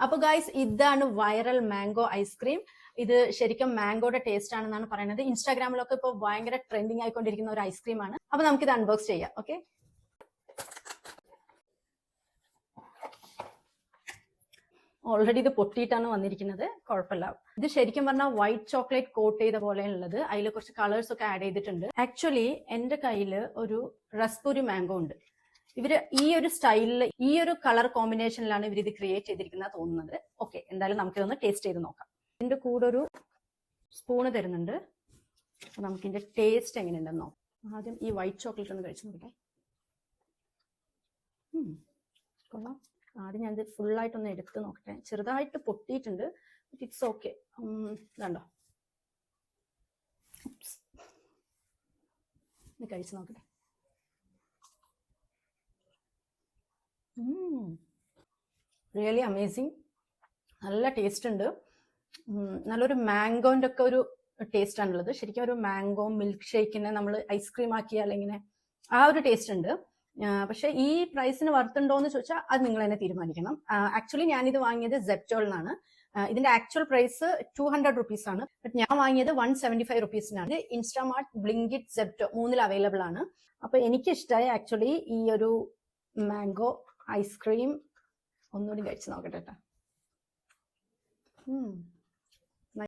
അപ്പൊ ഗൈസ് ഇതാണ് viral mango ice cream. ഇത് ശരിക്കും മാംഗോയുടെ ടേസ്റ്റ് ആണെന്നാണ് പറയുന്നത്. ഇൻസ്റ്റാഗ്രാമിലൊക്കെ ഇപ്പോൾ ഭയങ്കര ട്രെൻഡിങ് ആയിക്കൊണ്ടിരിക്കുന്ന ഒരു ഐസ്ക്രീം ആണ്. അപ്പൊ നമുക്കിത് അൺബോക്സ് ചെയ്യാം. ഓക്കെ, ഓൾറെഡി ഇത് പൊട്ടിയിട്ടാണ് വന്നിരിക്കുന്നത്, കുഴപ്പമില്ല. ഇത് ശരിക്കും പറഞ്ഞാൽ വൈറ്റ് ചോക്ലേറ്റ് കോട്ട് ചെയ്ത പോലെയുള്ളത്. അതിൽ കുറച്ച് കളേഴ്സ് ഒക്കെ ആഡ് ചെയ്തിട്ടുണ്ട്. ആക്ച്വലി എന്റെ കയ്യിൽ ഒരു റസ്പുരി മാംഗോ ഉണ്ട്. ഇവര് ഈ ഒരു സ്റ്റൈലിൽ ഈ ഒരു കളർ കോമ്പിനേഷനിലാണ് ഇവർ ഇത് ക്രിയേറ്റ് ചെയ്തിരിക്കുന്നത് തോന്നുന്നത്. ഓക്കെ, എന്തായാലും നമുക്കിതൊന്ന് ടേസ്റ്റ് ചെയ്ത് നോക്കാം. ഇതിന്റെ കൂടെ ഒരു സ്പൂണ് തരുന്നുണ്ട്. അപ്പൊ നമുക്ക് ഇതിന്റെ ടേസ്റ്റ് എങ്ങനെയുണ്ടെന്ന് നോക്കാം. ആദ്യം ഈ വൈറ്റ് ചോക്ലേറ്റ് ഒന്ന് കഴിച്ചു നോക്കട്ടെ. കൊള്ളാം. ആദ്യം ഞാൻ ഇത് ഫുള്ളായിട്ടൊന്ന് എടുത്ത് നോക്കട്ടെ. ചെറുതായിട്ട് പൊട്ടിയിട്ടുണ്ട്, ഇറ്റ്സ് ഓക്കെ. ഇതുണ്ടോ, ഇത് കഴിച്ചു നോക്കട്ടെ. Really amazing. നല്ല ടേസ്റ്റ് ഉണ്ട്. നല്ലൊരു മാംഗോന്റെ ഒക്കെ ഒരു ടേസ്റ്റ് ആണുള്ളത്. ശരിക്കും ഒരു മാംഗോ മിൽക്ക് ഷേക്കിനെ നമ്മൾ ഐസ്ക്രീം ആക്കിയാൽ ഇങ്ങനെ ആ ഒരു ടേസ്റ്റ് ഉണ്ട്. പക്ഷെ ഈ പ്രൈസിന് വർത്തുണ്ടോ എന്ന് ചോദിച്ചാൽ അത് നിങ്ങൾ തന്നെ തീരുമാനിക്കണം. ആക്ച്വലി ഞാനിത് വാങ്ങിയത് സെപ്റ്റോളിനാണ്. ഇതിന്റെ ആക്ച്വൽ പ്രൈസ് 200 rupees ആണ്. ബട്ട് ഞാൻ വാങ്ങിയത് 175 rupeesനാണ്. ഇൻസ്റ്റാമാർട്ട്, ബ്ലിങ്കിറ്റ്, സെപ്റ്റോ മൂന്നിൽ അവൈലബിൾ ആണ്. അപ്പൊ എനിക്ക് ഇഷ്ടമായി ആക്ച്വലി ഈ ഒരു മാംഗോ ഐസ്ക്രീം. ഒന്നുകൂടി കഴിച്ച് നോക്കട്ടെ കേട്ടോ.